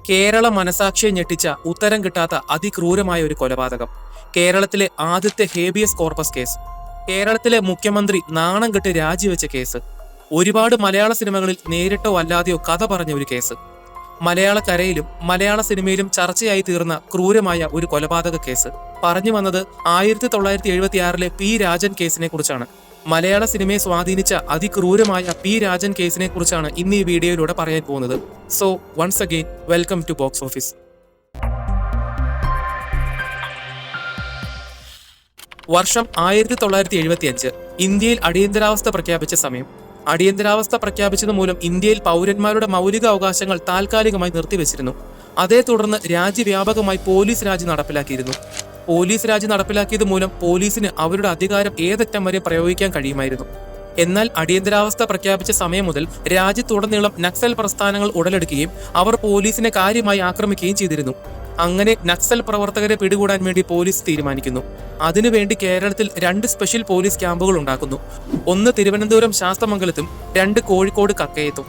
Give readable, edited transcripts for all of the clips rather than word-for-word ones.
കേരള മനസാക്ഷിയെ ഞെട്ടിച്ച ഉത്തരം കിട്ടാത്ത അതിക്രൂരമായ ഒരു കൊലപാതകം. കേരളത്തിലെ ആദ്യത്തെ ഹേബിയസ് കോർപ്പസ് കേസ്. കേരളത്തിലെ മുഖ്യമന്ത്രി നാണം കെട്ട് രാജിവെച്ച കേസ്. ഒരുപാട് മലയാള സിനിമകളിൽ നേരിട്ടോ അല്ലാതെയോ കഥ പറഞ്ഞ ഒരു കേസ്. മലയാളക്കരയിലും മലയാള സിനിമയിലും ചർച്ചയായി തീർന്ന ക്രൂരമായ ഒരു കൊലപാതക കേസ്. പറഞ്ഞു വന്നത് 1976 പി രാജൻ കേസിനെ കുറിച്ചാണ്. മലയാള സിനിമയെ സ്വാധീനിച്ച അതിക്രൂരമായ പി രാജൻ കേസിനെ കുറിച്ചാണ് ഇന്ന് ഈ വീഡിയോയിലൂടെ പറയാൻ പോകുന്നത്. So once again welcome to box office. വർഷം 1975. ഇന്ത്യയിൽ അടിയന്തരാവസ്ഥ പ്രഖ്യാപിച്ച സമയം. അടിയന്തരാവസ്ഥ പ്രഖ്യാപിച്ചത് മൂലം ഇന്ത്യയിൽ പൗരന്മാരുടെ മൗലിക അവകാശങ്ങൾ താൽക്കാലികമായി നിർത്തിവെച്ചിരുന്നു. അതേ തുടർന്ന് രാജ്യവ്യാപകമായി പോലീസ് രാജ് നടപ്പിലാക്കിയിരുന്നു. പോലീസ് രാജ് നടപ്പിലാക്കിയത് മൂലം പോലീസിന് അവരുടെ അധികാരം ഏതറ്റം വരെ പ്രയോഗിക്കാൻ കഴിയുമായിരുന്നു. എന്നാൽ അടിയന്തരാവസ്ഥ പ്രഖ്യാപിച്ച സമയം മുതൽ രാജ്യത്തുടനീളം നക്സൽ പ്രസ്ഥാനങ്ങൾ ഉടലെടുക്കുകയും അവർ പോലീസിനെ കാര്യമായി ആക്രമിക്കുകയും ചെയ്തിരുന്നു. അങ്ങനെ നക്സൽ പ്രവർത്തകരെ പിടികൂടാൻ വേണ്ടി പോലീസ് തീരുമാനിക്കുന്നു. അതിനുവേണ്ടി കേരളത്തിൽ 2 സ്പെഷ്യൽ പോലീസ് ക്യാമ്പുകൾ ഉണ്ടാക്കുന്നു. ഒന്ന് തിരുവനന്തപുരം ശാസ്തമംഗലത്തും 2 കോഴിക്കോട് കക്കയത്തും.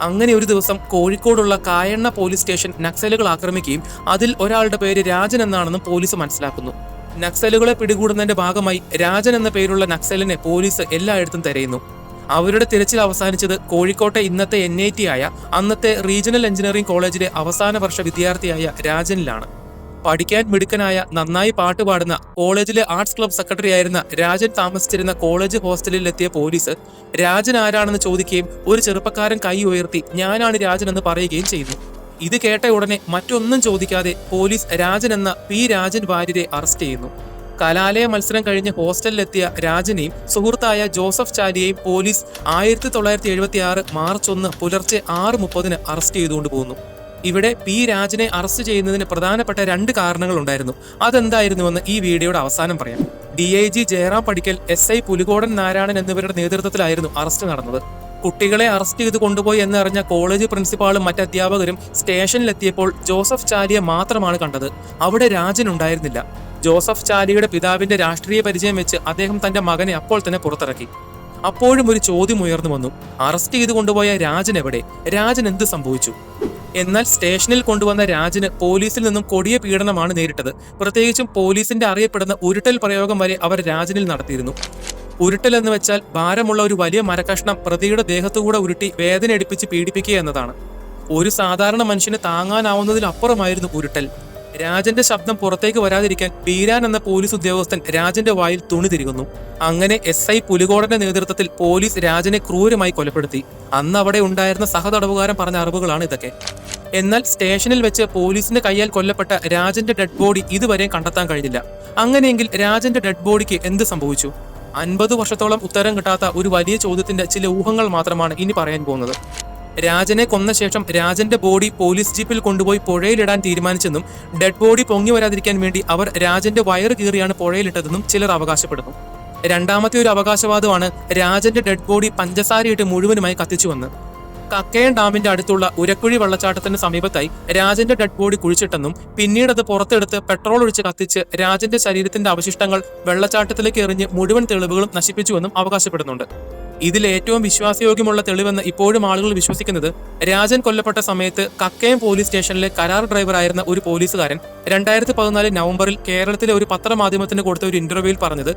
അങ്ങനെ ഒരു ദിവസം കോഴിക്കോടുള്ള കായണ്ണ പോലീസ് സ്റ്റേഷൻ നക്സലുകൾ ആക്രമിക്കുകയും അതിൽ ഒരാളുടെ പേര് രാജൻ എന്നാണെന്നും പോലീസ് മനസ്സിലാക്കുന്നു. നക്സലുകളെ പിടികൂടുന്നതിന്റെ ഭാഗമായി രാജൻ എന്ന പേരുള്ള നക്സലിനെ പോലീസ് എല്ലായിടത്തും തിരയുന്നു. അവരുടെ തിരച്ചിൽ അവസാനിച്ചത് കോഴിക്കോട്ടെ ഇന്നത്തെ NIT ആയ അന്നത്തെ റീജിയണൽ എഞ്ചിനീയറിംഗ് കോളേജിലെ അവസാന വർഷ വിദ്യാർത്ഥിയായ രാജനിലാണ്. പഠിക്കാൻ മിടുക്കനായ, നന്നായി പാട്ടുപാടുന്ന, കോളേജിലെ ആർട്സ് ക്ലബ് സെക്രട്ടറി ആയിരുന്ന രാജൻ താമസിച്ചിരുന്ന കോളേജ് ഹോസ്റ്റലിൽ എത്തിയ പോലീസ് രാജൻ ആരാണെന്ന് ചോദിക്കുകയും ഒരു ചെറുപ്പക്കാരൻ കൈ ഉയർത്തി ഞാനാണ് രാജൻ എന്ന് പറയുകയും ചെയ്യുന്നു. ഇത് കേട്ട ഉടനെ മറ്റൊന്നും ചോദിക്കാതെ പോലീസ് രാജൻ എന്ന പി രാജൻ വാര്യരെ അറസ്റ്റ് ചെയ്യുന്നു. കലാലയ മത്സരം കഴിഞ്ഞ് ഹോസ്റ്റലിലെത്തിയ രാജനെയും സുഹൃത്തായ ജോസഫ് ചാലിയെയും പോലീസ് 1976 മാർച്ച് 1 പുലർച്ചെ 6:30 അറസ്റ്റ് ചെയ്തുകൊണ്ട് പോകുന്നു. ഇവിടെ പി രാജനെ അറസ്റ്റ് ചെയ്യുന്നതിന് പ്രധാനപ്പെട്ട 2 കാരണങ്ങൾ ഉണ്ടായിരുന്നു. അതെന്തായിരുന്നുവെന്ന് ഈ വീഡിയോയുടെ അവസാനം പറയാം. DIG ജയറാം പടിക്കൽ, SI പുലികോടൻ നാരായണൻ എന്നിവരുടെ നേതൃത്വത്തിലായിരുന്നു അറസ്റ്റ് നടന്നത്. കുട്ടികളെ അറസ്റ്റ് ചെയ്ത് കൊണ്ടുപോയി എന്നറിഞ്ഞ കോളേജ് പ്രിൻസിപ്പാളും മറ്റ് അധ്യാപകരും സ്റ്റേഷനിലെത്തിയപ്പോൾ ജോസഫ് ചാലിയെ മാത്രമാണ് കണ്ടത്. അവിടെ രാജൻ ഉണ്ടായിരുന്നില്ല. ജോസഫ് ചാലിയുടെ പിതാവിന്റെ രാഷ്ട്രീയ പരിചയം വെച്ച് അദ്ദേഹം തന്റെ മകനെ അപ്പോൾ തന്നെ പുറത്തിറക്കി. അപ്പോഴും ഒരു ചോദ്യം ഉയർന്നു വന്നു. അറസ്റ്റ് ചെയ്ത് കൊണ്ടുപോയ രാജൻ എവിടെ? രാജൻ എന്ത് സംഭവിച്ചു? എന്നാൽ സ്റ്റേഷനിൽ കൊണ്ടുവന്ന രാജന് പോലീസിൽ നിന്നും കൊടിയ പീഡനമാണ് നേരിട്ടത്. പ്രത്യേകിച്ചും പോലീസിന്റെ അറിയപ്പെടുന്ന ഉരുട്ടൽ പ്രയോഗം വരെ അവർ രാജനിൽ നടത്തിയിരുന്നു. ഉരുട്ടൽ എന്ന് വെച്ചാൽ ഭാരമുള്ള ഒരു വലിയ മരക്കഷ്ണം പ്രതിയുടെ ദേഹത്തുകൂടെ ഉരുട്ടി വേദന എടുപ്പിച്ച് പീഡിപ്പിക്കുക എന്നതാണ്. ഒരു സാധാരണ മനുഷ്യന് താങ്ങാനാവുന്നതിലപ്പുറമായിരുന്നു ഉരുട്ടൽ. രാജന്റെ ശബ്ദം പുറത്തേക്ക് വരാതിരിക്കാൻ പീരാൻ എന്ന പോലീസ് ഉദ്യോഗസ്ഥൻ രാജന്റെ വായിൽ തുണി തിരികുന്നു. അങ്ങനെ SI പുലികോടന്റെ നേതൃത്വത്തിൽ പോലീസ് രാജനെ ക്രൂരമായി കൊലപ്പെടുത്തി. അന്ന് അവിടെ ഉണ്ടായിരുന്ന സഹതടവുകാരൻ പറഞ്ഞ അറിവുകളാണ് ഇതൊക്കെ. എന്നാൽ സ്റ്റേഷനിൽ വെച്ച് പോലീസിന്റെ കയ്യാൽ കൊല്ലപ്പെട്ട രാജന്റെ ഡെഡ് ബോഡി ഇതുവരെ കണ്ടെത്താൻ കഴിഞ്ഞില്ല. അങ്ങനെയെങ്കിൽ രാജന്റെ ഡെഡ് ബോഡിക്ക് എന്ത് സംഭവിച്ചു? 50 വർഷത്തോളം ഉത്തരം കിട്ടാത്ത ഒരു വലിയ ചോദ്യത്തിന്റെ ചില ഊഹങ്ങൾ മാത്രമാണ് ഇനി പറയാൻ പോകുന്നത്. രാജനെ കൊന്ന ശേഷം രാജന്റെ ബോഡി പോലീസ് ജീപ്പിൽ കൊണ്ടുപോയി പുഴയിലിടാൻ തീരുമാനിച്ചെന്നും ഡെഡ് ബോഡി പൊങ്ങി വരാതിരിക്കാൻ വേണ്ടി അവർ രാജന്റെ വയറ് കീറിയാണ് പുഴയിലിട്ടതെന്നും ചിലർ അവകാശപ്പെടുന്നു. രണ്ടാമത്തെ ഒരു അവകാശവാദമാണ് രാജന്റെ ഡെഡ് ബോഡി പഞ്ചസാരയിട്ട് മുഴുവനുമായി കത്തിച്ചുവെന്ന്. കക്കയം ഡാമിന്റെ അടുത്തുള്ള ഉരക്കുഴി വെള്ളച്ചാട്ടത്തിന് സമീപത്തായി രാജന്റെ ഡെഡ് ബോഡി കുഴിച്ചിട്ടെന്നും പിന്നീട് അത് പുറത്തെടുത്ത് പെട്രോൾ ഒഴിച്ച് കത്തിച്ച് രാജന്റെ ശരീരത്തിന്റെ അവശിഷ്ടങ്ങൾ വെള്ളച്ചാട്ടത്തിലേക്ക് എറിഞ്ഞ് മുഴുവൻ തെളിവുകളും നശിപ്പിച്ചുവെന്നും അവകാശപ്പെടുന്നുണ്ട്. ഇതിൽ ഏറ്റവും വിശ്വാസയോഗ്യമുള്ള തെളിവെന്ന് ഇപ്പോഴും ആളുകൾ വിശ്വസിക്കുന്നത് രാജൻ കൊല്ലപ്പെട്ട സമയത്ത് കക്കയം പോലീസ് സ്റ്റേഷനിലെ കരാർ ഡ്രൈവറായിരുന്ന ഒരു പോലീസുകാരൻ 2014 നവംബറിൽ കേരളത്തിലെ ഒരു പത്രമാധ്യമത്തിന് കൊടുത്ത ഒരു ഇന്റർവ്യൂവിൽ പറഞ്ഞത്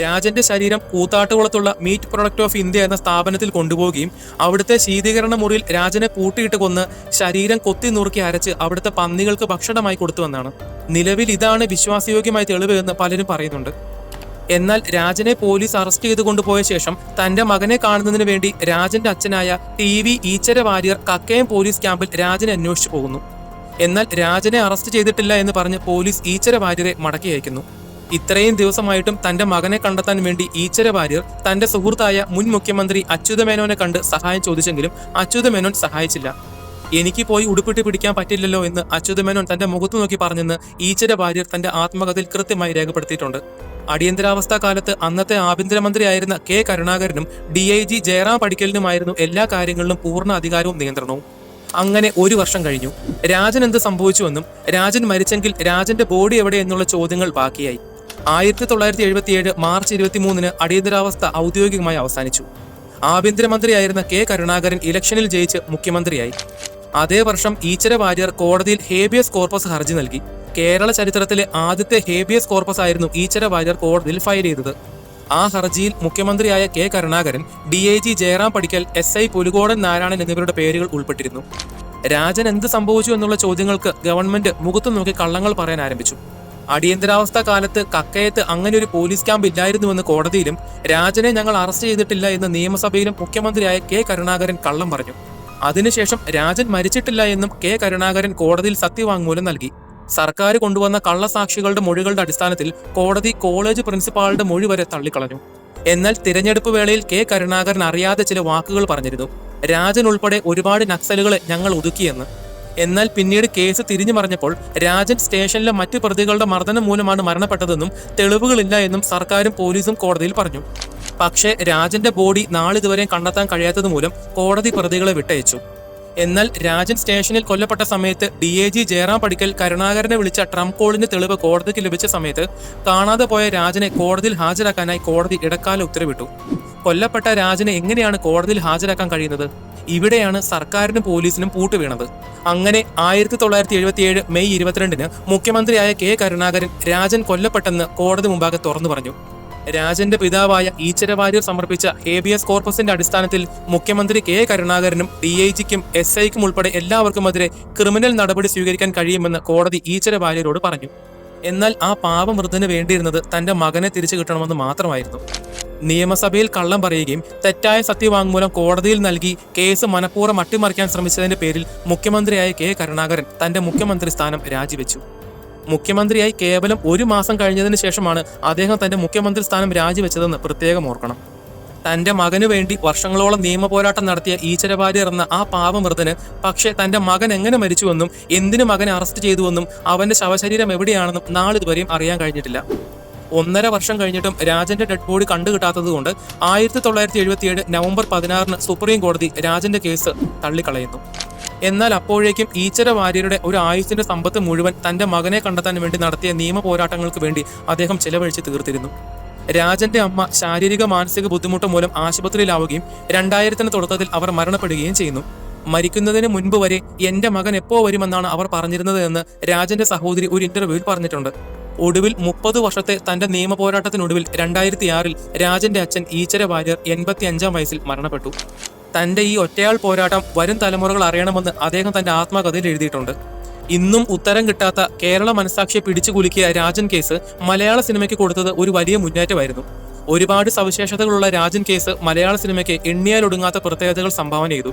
രാജന്റെ ശരീരം കൂത്താട്ടുകുളത്തുള്ള മീറ്റ് പ്രൊഡക്റ്റ് ഓഫ് ഇന്ത്യ എന്ന സ്ഥാപനത്തിൽ കൊണ്ടുപോവുകയും അവിടുത്തെ ശീതീകരണ മുറിയിൽ രാജനെ പൂട്ടിയിട്ട് കൊന്ന് ശരീരം കൊത്തി നുറുക്കി അരച്ച് അവിടുത്തെ പന്നികൾക്ക് ഭക്ഷണമായി കൊടുത്തുവെന്നാണ്. നിലവിൽ ഇതാണ് വിശ്വാസയോഗ്യമായ തെളിവ് എന്ന് പലരും പറയുന്നുണ്ട്. എന്നാൽ രാജനെ പോലീസ് അറസ്റ്റ് ചെയ്ത് കൊണ്ടുപോയ ശേഷം തന്റെ മകനെ കാണുന്നതിന് വേണ്ടി രാജന്റെ അച്ഛനായ TV ഈച്ചര വാര്യർ കക്കയം പോലീസ് ക്യാമ്പിൽ രാജനെ അന്വേഷിച്ചു പോകുന്നു. എന്നാൽ രാജനെ അറസ്റ്റ് ചെയ്തിട്ടില്ല എന്ന് പറഞ്ഞ് പോലീസ് ഈച്ചര വാര്യരെ മടക്കി അയക്കുന്നു. ഇത്രയും ദിവസമായിട്ടും തന്റെ മകനെ കണ്ടെത്താൻ വേണ്ടി ഈച്ചര വാര്യർ തന്റെ സുഹൃത്തായ മുൻ മുഖ്യമന്ത്രി അച്യുതമേനോനെ കണ്ട് സഹായം ചോദിച്ചെങ്കിലും അച്യുതമേനോൻ സഹായിച്ചില്ല. എനിക്ക് പോയി ഉടുപ്പിട്ട് പിടിക്കാൻ പറ്റില്ലല്ലോ എന്ന് അച്യുതമേനോൻ തന്റെ മുഖത്തു നോക്കി പറഞ്ഞെന്ന് ഈച്ചര വാര്യർ തന്റെ ആത്മകഥയിൽ കൃത്യമായി രേഖപ്പെടുത്തിയിട്ടുണ്ട്. അടിയന്തരാവസ്ഥ കാലത്ത് അന്നത്തെ ആഭ്യന്തരമന്ത്രിയായിരുന്ന K കരുണാകരനും DIG ജയറാം പടിക്കലിനുമായിരുന്നു എല്ലാ കാര്യങ്ങളിലും പൂർണ്ണ അധികാരവും നിയന്ത്രണവും. അങ്ങനെ 1 വർഷം കഴിഞ്ഞു. രാജൻ എന്ത് സംഭവിച്ചുവെന്നും രാജൻ മരിച്ചെങ്കിൽ രാജന്റെ ബോഡി എവിടെ എന്നുള്ള ചോദ്യങ്ങൾ ബാക്കിയായി. 1977 മാർച്ച് 23 അടിയന്തരാവസ്ഥ ഔദ്യോഗികമായി അവസാനിച്ചു. ആഭ്യന്തരമന്ത്രിയായിരുന്ന K കരുണാകരൻ ഇലക്ഷനിൽ ജയിച്ച് മുഖ്യമന്ത്രിയായി. അതേ വർഷം ഈച്ചര വാര്യർ കോടതിയിൽ ഹേബിയസ് കോർപ്പസ് ഹർജി നൽകി. കേരള ചരിത്രത്തിലെ ആദ്യത്തെ ഹേബിയസ് കോർപ്പസ് ആയിരുന്നു ഈച്ചര വാര്യർ കോടതിയിൽ ഫയൽ ചെയ്തത്. ആ ഹർജിയിൽ മുഖ്യമന്ത്രിയായ കെ കരുണാകരൻ, DIG ജയറാം പടിക്കൽ, SI പുലുകോടൻ നാരായണൻ എന്നിവരുടെ പേരുകൾ ഉൾപ്പെട്ടിരുന്നു. രാജൻ എന്ത് സംഭവിച്ചു എന്നുള്ള ചോദ്യങ്ങൾക്ക് ഗവൺമെന്റ് മുഖത്തു നോക്കി കള്ളങ്ങൾ പറയാൻ ആരംഭിച്ചു. അടിയന്തരാവസ്ഥ കാലത്ത് കക്കയത്ത് അങ്ങനെ ഒരു പോലീസ് ക്യാമ്പ് ഇല്ലായിരുന്നുവെന്ന് കോടതിയിലും രാജനെ ഞങ്ങൾ അറസ്റ്റ് ചെയ്തിട്ടില്ല എന്ന് നിയമസഭയിലും മുഖ്യമന്ത്രിയായ കെ കരുണാകരൻ കള്ളം പറഞ്ഞു. അതിനുശേഷം രാജൻ മരിച്ചിട്ടില്ല എന്നും കെ കരുണാകരൻ കോടതിയിൽ സത്യവാങ്മൂലം നൽകി. സർക്കാർ കൊണ്ടുവന്ന കള്ളസാക്ഷികളുടെ മൊഴികളുടെ അടിസ്ഥാനത്തിൽ കോടതി കോളേജ് പ്രിൻസിപ്പാളുടെ മൊഴി വരെ തള്ളിക്കളഞ്ഞു. എന്നാൽ തിരഞ്ഞെടുപ്പ് വേളയിൽ കെ കരുണാകരൻ അറിയാതെ ചില വാക്കുകൾ പറഞ്ഞിരുന്നു. രാജൻ ഉൾപ്പെടെ ഒരുപാട് നക്സലുകളെ ഞങ്ങൾ ഒതുക്കിയെന്ന്. എന്നാൽ പിന്നീട് കേസ് തിരിഞ്ഞു മറിഞ്ഞപ്പോൾ രാജൻ സ്റ്റേഷനിലെ മറ്റു പ്രതികളുടെ മർദ്ദനം മൂലമാണ് മരണപ്പെട്ടതെന്നും തെളിവുകളില്ല എന്നും സർക്കാരും പോലീസും കോടതിയിൽ പറഞ്ഞു. പക്ഷേ രാജന്റെ ബോഡി നാളിതുവരെ കണ്ടെത്താൻ കഴിയാത്തത് മൂലം കോടതി പ്രതികളെ വിട്ടയച്ചു. എന്നാൽ രാജൻ സ്റ്റേഷനിൽ കൊല്ലപ്പെട്ട സമയത്ത് DIG ജയറാം പടിക്കൽ കരുണാകരനെ വിളിച്ച ട്രംപ് കോളിന്റെ തെളിവ് കോടതിക്ക് ലഭിച്ച സമയത്ത് കാണാതെ പോയ രാജനെ കോടതിയിൽ ഹാജരാക്കാനായി കോടതി ഇടക്കാല ഉത്തരവിട്ടു. കൊല്ലപ്പെട്ട രാജനെ എങ്ങനെയാണ് കോടതിയിൽ ഹാജരാക്കാൻ കഴിയുന്നത്? ഇവിടെയാണ് സർക്കാരിനും പോലീസിനും പൂട്ടുവീണത്. അങ്ങനെ 1977 മെയ് 22-ന് മുഖ്യമന്ത്രിയായ കെ കരുണാകരൻ രാജൻ കൊല്ലപ്പെട്ടെന്ന് കോടതി മുമ്പാകെ തുറന്നു പറഞ്ഞു. രാജന്റെ പിതാവായ ഈച്ചര വാര്യർ സമർപ്പിച്ച ഹേബിയസ് കോർപ്പസിന്റെ അടിസ്ഥാനത്തിൽ മുഖ്യമന്ത്രി കെ കരുണാകരനും DIGക്കും SIക്കും ഉൾപ്പെടെ എല്ലാവർക്കുമെതിരെ ക്രിമിനൽ നടപടി സ്വീകരിക്കാൻ കഴിയുമെന്ന് കോടതി ഈച്ചര വാര്യരോട് പറഞ്ഞു. എന്നാൽ ആ പാവമൃതന് വേണ്ടിയിരുന്നത് തന്റെ മകനെ തിരിച്ചു കിട്ടണമെന്ന് മാത്രമായിരുന്നു. നിയമസഭയിൽ കള്ളം പറയുകയും തെറ്റായ സത്യവാങ്മൂലം കോടതിയിൽ നൽകി കേസ് മനഃപൂർവ്വം അട്ടിമറിക്കാൻ ശ്രമിച്ചതിന്റെ പേരിൽ മുഖ്യമന്ത്രിയായ കെ കരുണാകരൻ തന്റെ മുഖ്യമന്ത്രി സ്ഥാനം രാജിവെച്ചു. മുഖ്യമന്ത്രിയായി കേവലം 1 മാസം കഴിഞ്ഞതിന് ശേഷമാണ് അദ്ദേഹം തന്റെ മുഖ്യമന്ത്രി സ്ഥാനം രാജിവെച്ചതെന്ന് പ്രത്യേകം ഓർക്കണം. തന്റെ മകനു വേണ്ടി വർഷങ്ങളോളം നിയമപോരാട്ടം നടത്തിയ ഈച്ചര വാര്യർ എന്ന ആ പാവമൃതന് പക്ഷേ തന്റെ മകൻ എങ്ങനെ മരിച്ചുവെന്നും എന്തിനു മകനെ അറസ്റ്റ് ചെയ്തുവെന്നും അവന്റെ ശവശരീരം എവിടെയാണെന്നും നാളിതുവരെയും അറിയാൻ കഴിഞ്ഞിട്ടില്ല. 1.5 വർഷം കഴിഞ്ഞിട്ടും രാജന്റെ ഡെഡ് ബോഡി കണ്ടുകിട്ടാത്തതുകൊണ്ട് 1977 നവംബർ 16-ന് സുപ്രീം കോടതി രാജന്റെ കേസ് തള്ളിക്കളയുന്നു. എന്നാൽ അപ്പോഴേക്കും ഈച്ചര വാര്യരുടെ ഒരു ആയുസിന്റെ സമ്പത്ത് മുഴുവൻ തന്റെ മകനെ കണ്ടെത്താൻ വേണ്ടി നടത്തിയ നിയമ പോരാട്ടങ്ങൾക്ക് വേണ്ടി അദ്ദേഹം ചെലവഴിച്ച് തീർത്തിരുന്നു. രാജന്റെ അമ്മ ശാരീരിക മാനസിക ബുദ്ധിമുട്ട് മൂലം ആശുപത്രിയിലാവുകയും 2000-ന് തുടക്കത്തിൽ അവർ മരണപ്പെടുകയും ചെയ്യുന്നു. മരിക്കുന്നതിന് മുൻപ് വരെ എന്റെ മകൻ എപ്പോ വരുമെന്നാണ് അവർ പറഞ്ഞിരുന്നത് എന്ന് രാജന്റെ സഹോദരി ഒരു ഇന്റർവ്യൂവിൽ പറഞ്ഞിട്ടുണ്ട്. ഒടുവിൽ 30 വർഷത്തെ തന്റെ നിയമ പോരാട്ടത്തിനൊടുവിൽ 2006-ൽ രാജന്റെ അച്ഛൻ ഈച്ചര വാര്യർ 85-ാം വയസ്സിൽ മരണപ്പെട്ടു. തന്റെ ഈ ഒറ്റയാൾ പോരാട്ടം വരും തലമുറകൾ അറിയണമെന്ന് അദ്ദേഹം തന്റെ ആത്മകഥയിൽ എഴുതിയിട്ടുണ്ട്. ഇന്നും ഉത്തരം കിട്ടാത്ത കേരള മനസാക്ഷിയെ പിടിച്ചുകുലുക്കിയ രാജൻ കേസ് മലയാള സിനിമയ്ക്ക് കൊടുത്തത് ഒരു വലിയ മുന്നേറ്റമായിരുന്നു. ഒരുപാട് സവിശേഷതകളുള്ള രാജൻ കേസ് മലയാള സിനിമയ്ക്ക് എണ്ണിയാലൊടുങ്ങാത്ത പ്രത്യേകതകൾ സംഭാവന ചെയ്തു.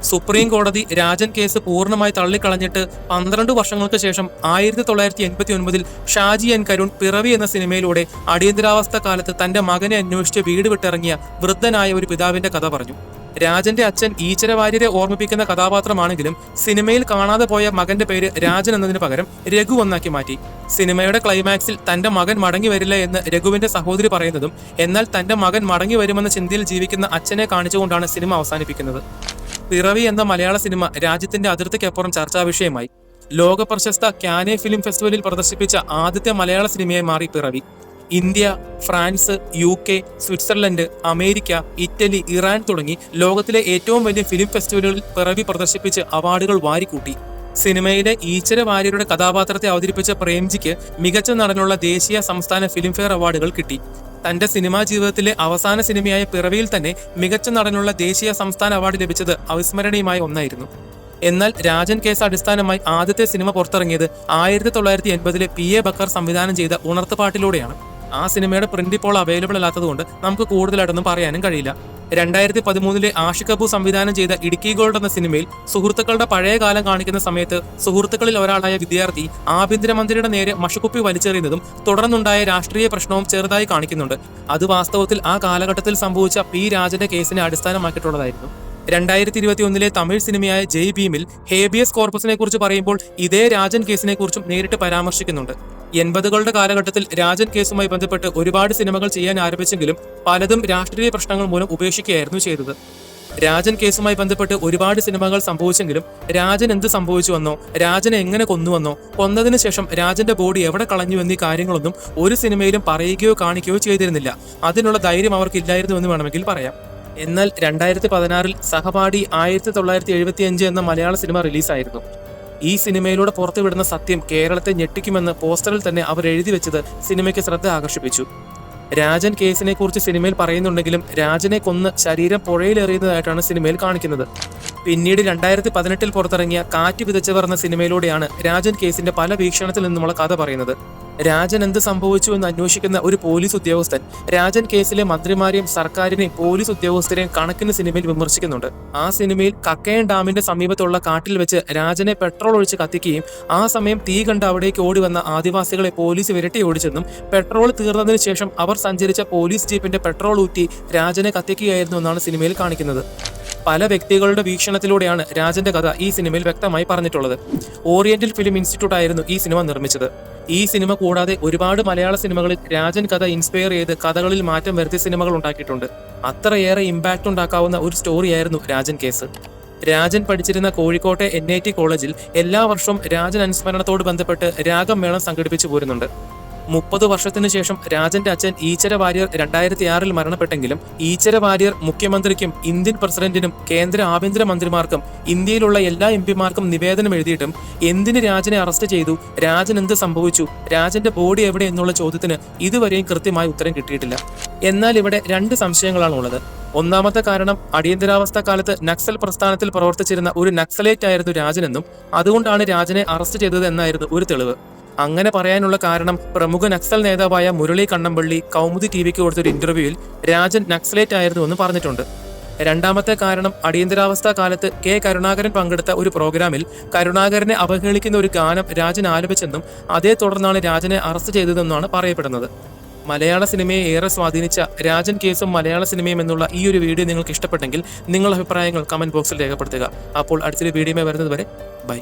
സുപ്രീം കോടതി രാജൻ കേസ് പൂർണ്ണമായി തള്ളിക്കളഞ്ഞിട്ട് 12 വർഷങ്ങൾക്ക് ശേഷം 1989-ൽ ഷാജി എൻ കരുൺ പിറവി എന്ന സിനിമയിലൂടെ അടിയന്തരാവസ്ഥ കാലത്ത് തന്റെ മകനെ അന്വേഷിച്ച് വീട് വിട്ടിറങ്ങിയ വൃദ്ധനായ ഒരു പിതാവിന്റെ കഥ പറഞ്ഞു. രാജന്റെ അച്ഛൻ ഈച്ചര വാര്യരെ ഓർമ്മിപ്പിക്കുന്ന കഥാപാത്രമാണെങ്കിലും സിനിമയിൽ കാണാതെ പോയ മകന്റെ പേര് രാജൻ എന്നതിന് പകരം രഘു എന്നാക്കി മാറ്റി. സിനിമയുടെ ക്ലൈമാക്സിൽ തന്റെ മകൻ മടങ്ങി വരില്ല എന്ന് രഘുവിന്റെ സഹോദരി പറയുന്നതും എന്നാൽ തന്റെ മകൻ മടങ്ങി വരുമെന്ന ചിന്തയിൽ ജീവിക്കുന്ന അച്ഛനെ കാണിച്ചുകൊണ്ടാണ് സിനിമ അവസാനിപ്പിക്കുന്നത്. പിറവി എന്ന മലയാള സിനിമ രാജ്യത്തിന്റെ അതിർത്തിക്കപ്പുറം ചർച്ചാ വിഷയമായി. ലോക പ്രശസ്ത കാനെ ഫിലിം ഫെസ്റ്റിവലിൽ പ്രദർശിപ്പിച്ച ആദ്യത്തെ മലയാള സിനിമയായി മാറി പിറവി. India, France, UK, Switzerland, America, Italy, Iran തുടങ്ങി ലോകത്തിലെ ഏറ്റവും വലിയ ഫിലിം ഫെസ്റ്റിവലുകളിൽ പിറവി പ്രദർശിപ്പിച്ച് അവാർഡുകൾ വാരിക്കൂട്ടി. സിനിമയിലെ ഈച്ചര വാര്യരുടെ കഥാപാത്രത്തെ അവതരിപ്പിച്ച പ്രേംജിക്ക് മികച്ച നടനുള്ള ദേശീയ സംസ്ഥാന ഫിലിംഫെയർ അവാർഡുകൾ കിട്ടി. തന്റെ സിനിമാ ജീവിതത്തിലെ അവസാന സിനിമയായ പിറവിയിൽ തന്നെ മികച്ച നടനുള്ള ദേശീയ സംസ്ഥാന അവാർഡ് ലഭിച്ചത് അവിസ്മരണീയമായ ഒന്നായിരുന്നു. എന്നാൽ രാജൻ കേസ് അടിസ്ഥാനമായി ആദ്യത്തെ സിനിമ പുറത്തിറങ്ങിയത് 1980-ലെ PA ബക്കർ സംവിധാനം ചെയ്ത ഉണർത്തുപാട്ടിലൂടെയാണ്. ആ സിനിമയുടെ പ്രിന്റ് ഇപ്പോൾ അവൈലബിൾ അല്ലാത്തതുകൊണ്ട് നമുക്ക് കൂടുതലായിട്ടൊന്നും പറയാനും കഴിയില്ല. 2013-ലെ ആഷിഖ് കപൂർ സംവിധാനം ചെയ്ത ഇടുക്കി ഗോൾഡ് എന്ന സിനിമയിൽ സുഹൃത്തുക്കളുടെ പഴയ കാലം കാണിക്കുന്ന സമയത്ത് സുഹൃത്തുക്കളിൽ ഒരാളായ വിദ്യാർത്ഥി ആഭ്യന്തരമന്ത്രിയുടെ നേരെ മഷക്കുപ്പി വലിച്ചെറിയുന്നതും തുടർന്നുണ്ടായ രാഷ്ട്രീയ പ്രശ്നവും ചെറുതായി കാണിക്കുന്നുണ്ട്. അത് വാസ്തവത്തിൽ ആ കാലഘട്ടത്തിൽ സംഭവിച്ച P. രാജന്റെ കേസിനെ അടിസ്ഥാനമാക്കിയിട്ടുള്ളതായിരുന്നു. 2021-ലെ തമിഴ് സിനിമയായ ജയ് ഭീമിൽ ഹേബിയസ് കോർപ്പസിനെ കുറിച്ച് പറയുമ്പോൾ ഇതേ രാജൻ കേസിനെ കുറിച്ചും നേരിട്ട് പരാമർശിക്കുന്നുണ്ട്. 80കളുടെ കാലഘട്ടത്തിൽ രാജൻ കേസുമായി ബന്ധപ്പെട്ട് ഒരുപാട് സിനിമകൾ ചെയ്യാൻ ആരംഭിച്ചെങ്കിലും പലതും രാഷ്ട്രീയ പ്രശ്നങ്ങൾ മൂലം ഉപേക്ഷിക്കുകയായിരുന്നു ചെയ്തത്. രാജൻ കേസുമായി ബന്ധപ്പെട്ട് ഒരുപാട് സിനിമകൾ സംഭവിച്ചെങ്കിലും രാജൻ എന്ത് സംഭവിച്ചുവെന്നോ രാജനെ എങ്ങനെ കൊന്നുവെന്നോ കൊന്നതിന് ശേഷം രാജന്റെ ബോഡി എവിടെ കളഞ്ഞു എന്നീ കാര്യങ്ങളൊന്നും ഒരു സിനിമയിലും പറയുകയോ കാണിക്കുകയോ ചെയ്തിരുന്നില്ല. അതിനുള്ള ധൈര്യം അവർക്കില്ലായിരുന്നു എന്ന് വേണമെങ്കിൽ പറയാം. എന്നാൽ 2016 സഹപാഠി 1975 എന്ന മലയാള സിനിമ റിലീസായിരുന്നു. ഈ സിനിമയിലൂടെ പുറത്തുവിടുന്ന സത്യം കേരളത്തെ ഞെട്ടിക്കുമെന്ന് പോസ്റ്ററിൽ തന്നെ അവർ എഴുതി വെച്ചത് സിനിമയ്ക്ക് ശ്രദ്ധ ആകർഷിപ്പിച്ചു. രാജൻ കേസിനെ കുറിച്ച് സിനിമയിൽ പറയുന്നുണ്ടെങ്കിലും രാജനെ കൊന്ന് ശരീരം പുഴയിലെറിയുന്നതായിട്ടാണ് സിനിമയിൽ കാണിക്കുന്നത്. പിന്നീട് 2018 പുറത്തിറങ്ങിയ കാറ്റ് വിതച്ചവർ എന്ന സിനിമയിലൂടെയാണ് രാജൻ കേസിന്റെ പല വീക്ഷണത്തിൽ നിന്നുമുള്ള കഥ പറയുന്നത്. രാജൻ എന്ത് സംഭവിച്ചു എന്ന് അന്വേഷിക്കുന്ന ഒരു പോലീസ് ഉദ്യോഗസ്ഥൻ രാജൻ കേസിലെ മന്ത്രിമാരെയും സർക്കാരിനെയും പോലീസ് ഉദ്യോഗസ്ഥരെയും കണക്കിന് സിനിമയിൽ വിമർശിക്കുന്നുണ്ട്. ആ സിനിമയിൽ കക്കയം ഡാമിന്റെ സമീപത്തുള്ള കാട്ടിൽ വെച്ച് രാജനെ പെട്രോൾ ഒഴിച്ച് കത്തിക്കുകയും ആ സമയം തീ കണ്ട് അവിടേക്ക് ഓടി വന്ന ആദിവാസികളെ പോലീസ് വിരട്ടി ഓടിച്ചെന്നും പെട്രോൾ തീർന്നതിന് ശേഷം അവർ സഞ്ചരിച്ച പോലീസ് ജീപ്പിന്റെ പെട്രോൾ ഊറ്റി രാജനെ കത്തിക്കുകയായിരുന്നു എന്നാണ് സിനിമയിൽ കാണിക്കുന്നത്. പല വ്യക്തികളുടെ വീക്ഷണത്തിലൂടെയാണ് രാജന്റെ കഥ ഈ സിനിമയിൽ വ്യക്തമായി പറഞ്ഞിട്ടുള്ളത്. ഓറിയന്റൽ ഫിലിം ഇൻസ്റ്റിറ്റ്യൂട്ട് ആയിരുന്നു ഈ സിനിമ നിർമ്മിച്ചത്. ഈ സിനിമ കൂടാതെ ഒരുപാട് മലയാള സിനിമകളിൽ രാജൻ കഥ ഇൻസ്പയർ ചെയ്ത് കഥകളിൽ മാറ്റം വരുത്തിയ സിനിമകൾ ഉണ്ടാക്കിയിട്ടുണ്ട്. അത്രയേറെ ഇമ്പാക്ട് ഉണ്ടാക്കാവുന്ന ഒരു സ്റ്റോറിയായിരുന്നു രാജൻ കേസ്. രാജൻ പഠിച്ചിരുന്ന കോഴിക്കോട്ടെ NIT കോളേജിൽ എല്ലാ വർഷവും രാജൻ അനുസ്മരണത്തോട് ബന്ധപ്പെട്ട് രാഗം മേളം സംഘടിപ്പിച്ചു പോരുന്നുണ്ട്. 30 വർഷത്തിനു ശേഷം രാജന്റെ അച്ഛൻ ഈച്ചര വാര്യർ 2006 മരണപ്പെട്ടെങ്കിലും ഈച്ചര വാര്യർ മുഖ്യമന്ത്രിക്കും ഇന്ത്യൻ പ്രസിഡന്റിനും കേന്ദ്ര ആഭ്യന്തര മന്ത്രിമാർക്കും ഇന്ത്യയിലുള്ള എല്ലാ MP മാർക്കും നിവേദനം എഴുതിയിട്ടും എന്തിന് രാജനെ അറസ്റ്റ് ചെയ്തു, രാജൻ എന്ത് സംഭവിച്ചു, രാജന്റെ ബോഡി എവിടെ എന്നുള്ള ചോദ്യത്തിന് ഇതുവരെയും കൃത്യമായ ഉത്തരം കിട്ടിയിട്ടില്ല. എന്നാൽ ഇവിടെ 2 സംശയങ്ങളാണ് ഉള്ളത്. ഒന്നാമത്തെ കാരണം അടിയന്തരാവസ്ഥ കാലത്ത് നക്സൽ പ്രസ്ഥാനത്തിൽ പ്രവർത്തിച്ചിരുന്ന ഒരു നക്സലേറ്റ് ആയിരുന്നു രാജനെന്നും അതുകൊണ്ടാണ് രാജനെ അറസ്റ്റ് ചെയ്തത് എന്നായിരുന്നു ഒരു തെളിവ്. അങ്ങനെ പറയാനുള്ള കാരണം പ്രമുഖ നക്സൽ നേതാവായ മുരളി കണ്ണമ്പള്ളി കൗമുദി TVക്ക് കൊടുത്തൊരു ഇന്റർവ്യൂവിൽ രാജൻ നക്സലേറ്റ് ആയിരുന്നു എന്ന് പറഞ്ഞിട്ടുണ്ട്. രണ്ടാമത്തെ കാരണം അടിയന്തരാവസ്ഥ കാലത്ത് കരുണാകരൻ പങ്കെടുത്ത ഒരു പ്രോഗ്രാമിൽ കരുണാകരനെ അവഹേളിക്കുന്ന ഒരു ഗാനം രാജൻ ആലപിച്ചെന്നും അതേ തുടർന്നാണ് രാജനെ അറസ്റ്റ് ചെയ്തതെന്നാണ് പറയപ്പെടുന്നത്. മലയാള സിനിമയെ ഏറെ സ്വാധീനിച്ച രാജൻ കേസും മലയാള സിനിമയും എന്നുള്ള ഈ ഒരു വീഡിയോ നിങ്ങൾക്ക് ഇഷ്ടപ്പെട്ടെങ്കിൽ നിങ്ങളുടെ അഭിപ്രായങ്ങൾ കമന്റ് ബോക്സിൽ രേഖപ്പെടുത്തുക. അപ്പോൾ അടുത്തൊരു വീഡിയോയുമായി വരുന്നത് വരെ ബൈ.